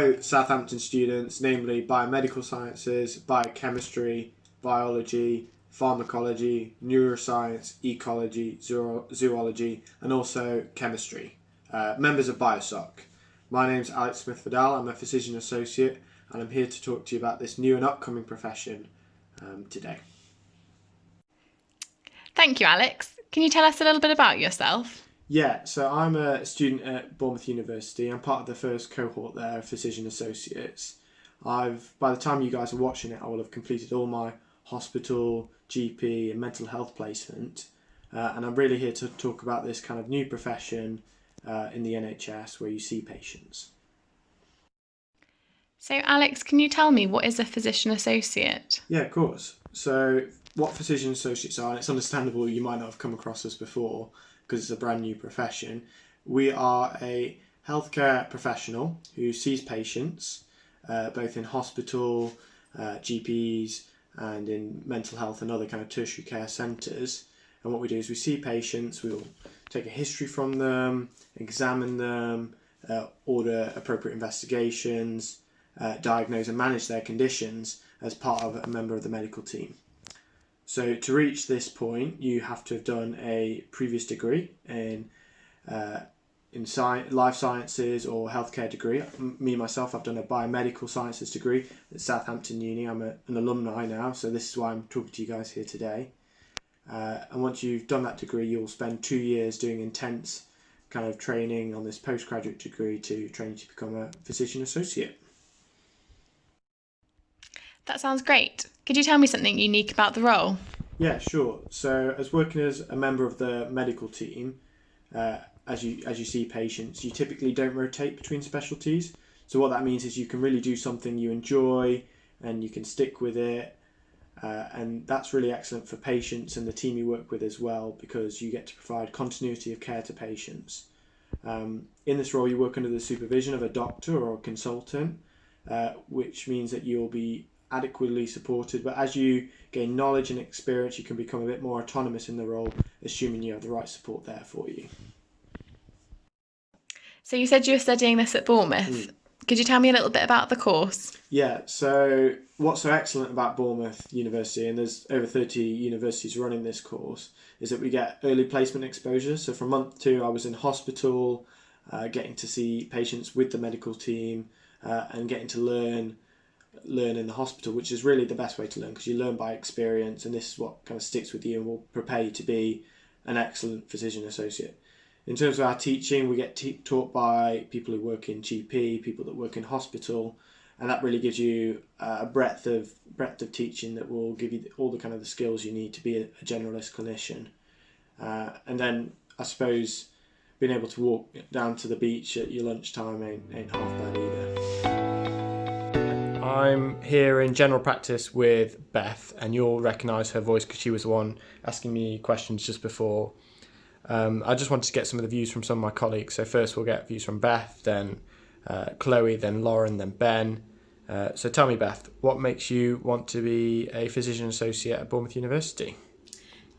fellow Southampton students, namely biomedical sciences, biochemistry, biology, pharmacology, neuroscience, ecology, zoology, and also chemistry, members of BioSoc. My name's Alex Smith-Vidal, I'm a physician associate, and I'm here to talk to you about this new and upcoming profession today. Thank you, Alex. Can you tell us a little bit about yourself? Yeah, so I'm a student at Bournemouth University. I'm part of the first cohort there of physician associates. By the time you guys are watching it, I will have completed all my hospital, GP and mental health placement. And I'm really here to talk about this kind of new profession in the NHS where you see patients. So Alex, can you tell me, what is a physician associate? Yeah, of course. So what physician associates are, and it's understandable you might not have come across us before because it's a brand new profession. We are a healthcare professional who sees patients both in hospital, GPs and in mental health and other kind of tertiary care centres. And what we do is we see patients, we'll take a history from them, examine them, order appropriate investigations, diagnose and manage their conditions as part of a member of the medical team. So to reach this point, you have to have done a previous degree in life sciences or healthcare degree. Me, myself, I've done a biomedical sciences degree at Southampton Uni. I'm an alumni now, so this is why I'm talking to you guys here today. And once you've done that degree, you'll spend 2 years doing intense kind of training on this postgraduate degree to train you to become a physician associate. That sounds great. Could you tell me something unique about the role? Yeah, sure. So as working as a member of the medical team, as you see patients, you typically don't rotate between specialties. So what that means is you can really do something you enjoy and you can stick with it. And that's really excellent for patients and the team you work with as well, because you get to provide continuity of care to patients. In this role, you work under the supervision of a doctor or a consultant, which means that you'll be adequately supported, but as you gain knowledge and experience, you can become a bit more autonomous in the role, assuming you have the right support there for you. So you said you were studying this at Bournemouth. Could you tell me a little bit about the course? Yeah, so what's so excellent about Bournemouth University, and there's over 30 universities running this course, is that we get early placement exposure. So from month 2, I was in hospital, getting to see patients with the medical team and getting to learn in the hospital, which is really the best way to learn because you learn by experience, and this is what kind of sticks with you and will prepare you to be an excellent physician associate. In terms of our teaching, we get taught by people who work in GP, people that work in hospital, and that really gives you a breadth of teaching that will give you all the kind of the skills you need to be a generalist clinician. And then I suppose being able to walk down to the beach at your lunchtime ain't half bad either. I'm here in general practice with Beth, and you'll recognise her voice because she was the one asking me questions just before. I just wanted to get some of the views from some of my colleagues. So first we'll get views from Beth, then Chloe, then Lauren, then Ben. So tell me, Beth, what makes you want to be a physician associate at Bournemouth University?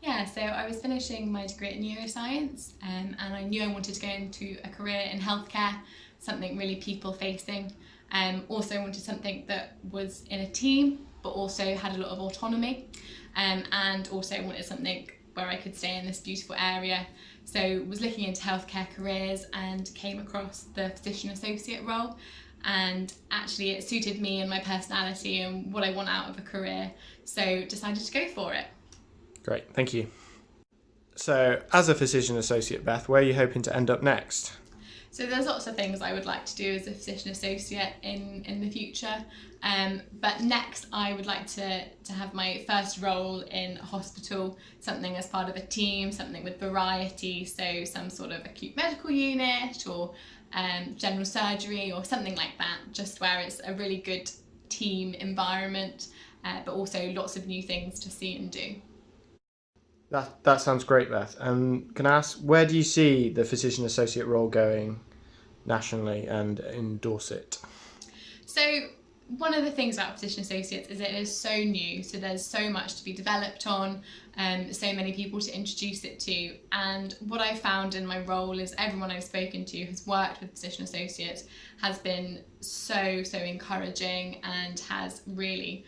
Yeah, so I was finishing my degree in neuroscience and I knew I wanted to go into a career in healthcare, something really people-facing. Also wanted something that was in a team but also had a lot of autonomy, and also wanted something where I could stay in this beautiful area. So was looking into healthcare careers and came across the physician associate role, and actually it suited me and my personality and what I want out of a career, so decided to go for it. Great, thank you. So as a physician associate, Beth, where are you hoping to end up next? So there's lots of things I would like to do as a physician associate in the future, but next I would like to have my first role in a hospital, something as part of a team, something with variety, so some sort of acute medical unit or general surgery or something like that, just where it's a really good team environment, but also lots of new things to see and do. That sounds great, Beth. Can I ask, where do you see the physician associate role going nationally and in Dorset? So one of the things about physician associates is it is so new, so there's so much to be developed on, so many people to introduce it to. And what I've found in my role is everyone I've spoken to who's worked with physician associates has been so encouraging and has really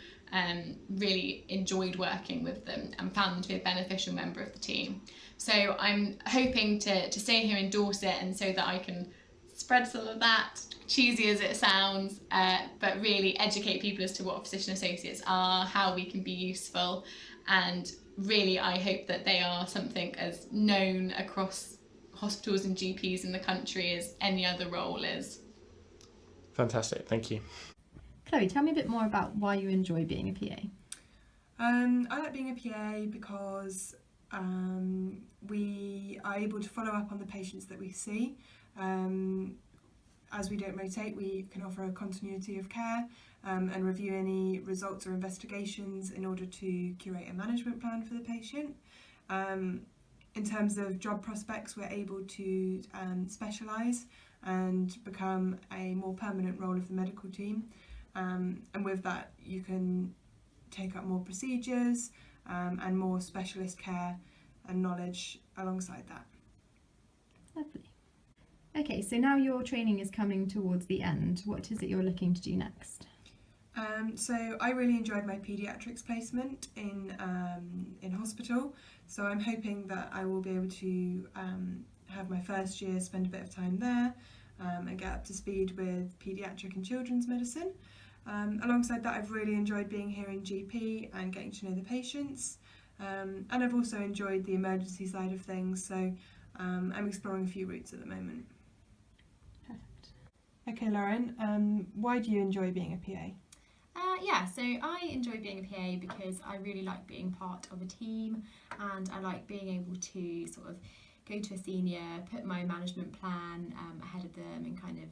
enjoyed working with them and found them to be a beneficial member of the team. So I'm hoping to stay here in Dorset, and so that I can spread some of that, cheesy as it sounds, but really educate people as to what physician associates are, how we can be useful, and really I hope that they are something as known across hospitals and GPs in the country as any other role is. Fantastic, thank you. Chloe, tell me a bit more about why you enjoy being a PA. I like being a PA because we are able to follow up on the patients that we see. As we don't rotate, we can offer a continuity of care and review any results or investigations in order to curate a management plan for the patient. In terms of job prospects, we're able to specialise and become a more permanent role of the medical team. And with that, you can take up more procedures and more specialist care and knowledge alongside that. Lovely. Okay, so now your training is coming towards the end. What is it you're looking to do next? So I really enjoyed my paediatrics placement in hospital. So I'm hoping that I will be able to have my first year, spend a bit of time there and get up to speed with paediatric and children's medicine. Alongside that, I've really enjoyed being here in GP and getting to know the patients. And I've also enjoyed the emergency side of things. So I'm exploring a few routes at the moment. Perfect. Okay, Lauren, why do you enjoy being a PA? So I enjoy being a PA because I really like being part of a team, and I like being able to sort of go to a senior, put my management plan ahead of them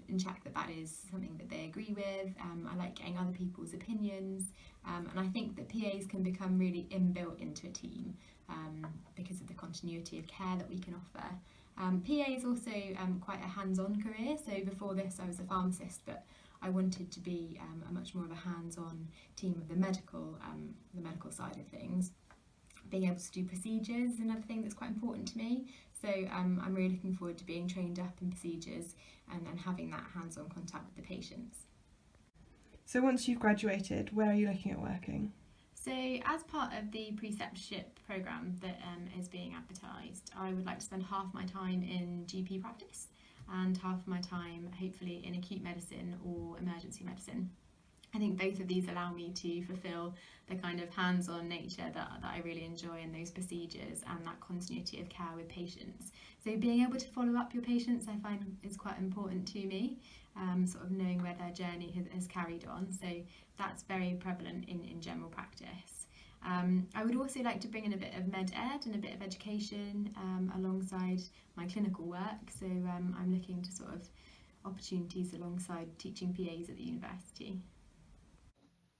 and check that is something that they agree with. I like getting other people's opinions, and I think that PAs can become really inbuilt into a team because of the continuity of care that we can offer. PA is also quite a hands-on career, so before this I was a pharmacist, but I wanted to be a much more of a hands-on team of the medical side of things. Being able to do procedures is another thing that's quite important to me, so I'm really looking forward to being trained up in procedures and having that hands-on contact with the patients. So once you've graduated, where are you looking at working? So as part of the preceptorship programme that is being advertised, I would like to spend half my time in GP practice and half my time hopefully in acute medicine or emergency medicine. I think both of these allow me to fulfil the kind of hands-on nature that I really enjoy in those procedures and that continuity of care with patients. So being able to follow up your patients I find is quite important to me, sort of knowing where their journey has carried on. So that's very prevalent in general practice. I would also like to bring in a bit of med ed and a bit of education alongside my clinical work. So I'm looking to sort of opportunities alongside teaching PAs at the university.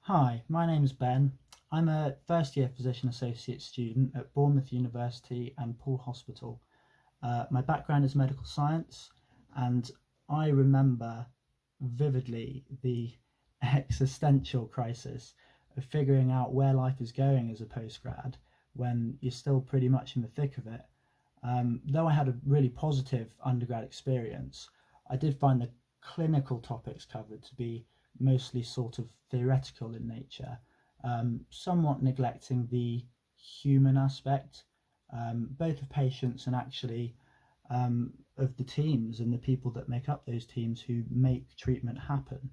Hi, my name's Ben. I'm a first year physician associate student at Bournemouth University and Poole Hospital. My background is medical science, and I remember vividly the existential crisis of figuring out where life is going as a postgrad when you're still pretty much in the thick of it. Though I had a really positive undergrad experience, I did find the clinical topics covered to be mostly sort of theoretical in nature, somewhat neglecting the human aspect, both of patients and actually of the teams and the people that make up those teams who make treatment happen.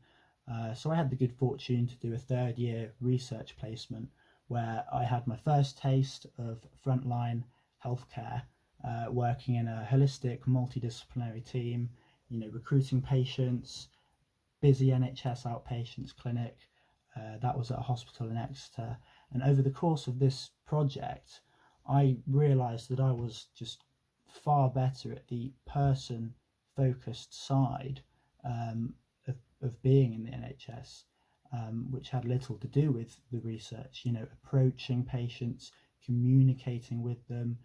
So I had the good fortune to do a third year research placement where I had my first taste of frontline healthcare, working in a holistic multidisciplinary team, recruiting patients, busy NHS outpatients clinic. That was at a hospital in Exeter. And over the course of this project, I realised that I was just far better at the person-focused side of being in the NHS, which had little to do with the research, approaching patients, communicating with them,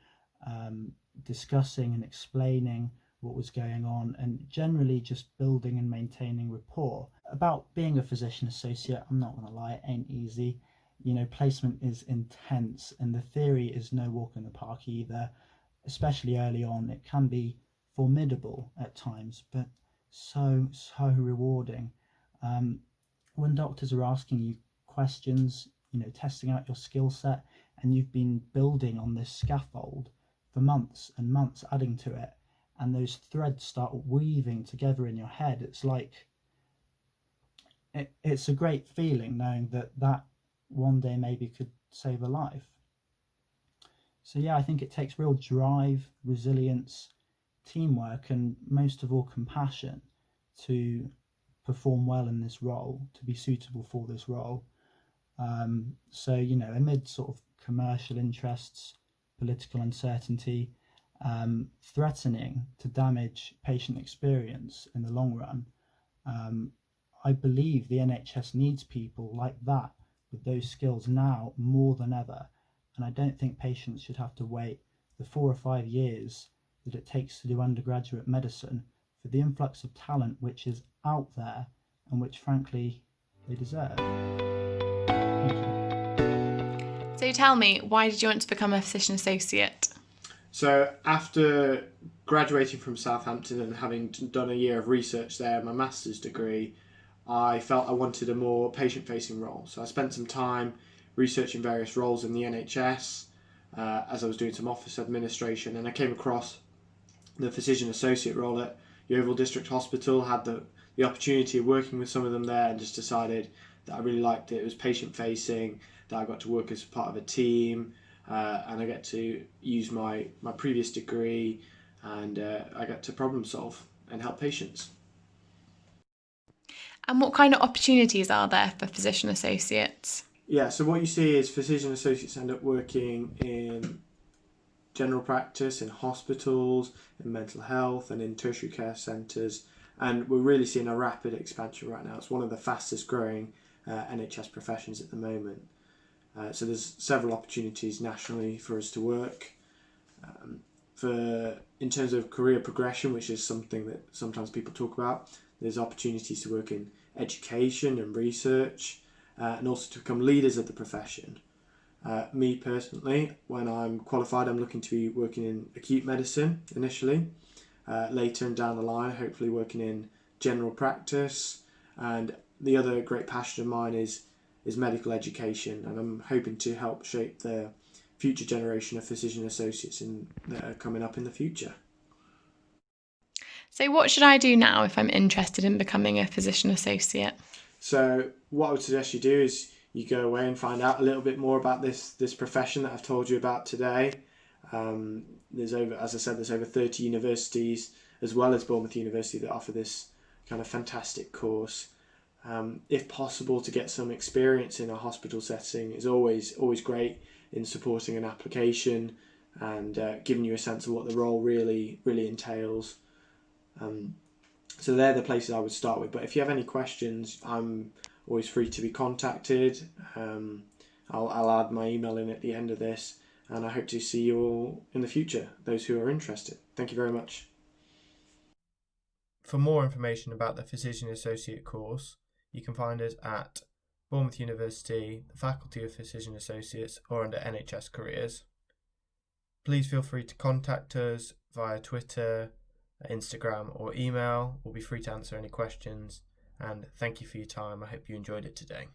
discussing and explaining what was going on, and generally just building and maintaining rapport. About being a physician associate, I'm not going to lie, it ain't easy. You know, placement is intense, and the theory is no walk in the park either, especially early on. It can be formidable at times, but so rewarding. When doctors are asking you questions, you know, testing out your skill set, and you've been building on this scaffold for months and months, adding to it, and those threads start weaving together in your head, it's like it's a great feeling knowing that one day maybe could save a life. So yeah, I think it takes real drive, resilience, teamwork, and most of all compassion to perform well in this role, to be suitable for this role. So, you know, amid sort of commercial interests, political uncertainty, threatening to damage patient experience in the long run, I believe the NHS needs people like that with those skills now more than ever. And I don't think patients should have to wait the 4 or 5 years that it takes to do undergraduate medicine for the influx of talent which is out there and which frankly they deserve. Thank you. So tell me, why did you want to become a physician associate? So after graduating from Southampton and having done a year of research there, my master's degree, I felt I wanted a more patient-facing role. So I spent some time researching various roles in the NHS as I was doing some office administration, and I came across the physician associate role at Yeovil District Hospital, had the opportunity of working with some of them there, and just decided that I really liked it. It was patient-facing, that I got to work as part of a team, and I get to use my previous degree, and I get to problem solve and help patients. And what kind of opportunities are there for physician associates? Yeah, so what you see is physician associates end up working in general practice, in hospitals, in mental health, and in tertiary care centres. And we're really seeing a rapid expansion right now. It's one of the fastest growing NHS professions at the moment. So there's several opportunities nationally for us to work. In terms of career progression, which is something that sometimes people talk about, there's opportunities to work in education and research, and also to become leaders of the profession. Me personally, when I'm qualified, I'm looking to be working in acute medicine initially, later and down the line, hopefully working in general practice. And the other great passion of mine is medical education, and I'm hoping to help shape the future generation of physician associates that are coming up in the future. So what should I do now if I'm interested in becoming a physician associate? So what I would suggest you do is you go away and find out a little bit more about this profession that I've told you about today. There's over 30 universities as well as Bournemouth University that offer this kind of fantastic course. If possible, to get some experience in a hospital setting is always great in supporting an application and giving you a sense of what the role really entails. So they're the places I would start with. But if you have any questions, I'm always free to be contacted. I'll add my email in at the end of this, and I hope to see you all in the future, those who are interested. Thank you very much. For more information about the Physician Associate course, you can find us at Bournemouth University, the Faculty of Physician Associates, or under NHS Careers. Please feel free to contact us via Twitter, Instagram or email. We'll be free to answer any questions, and thank you for your time. I hope you enjoyed it today.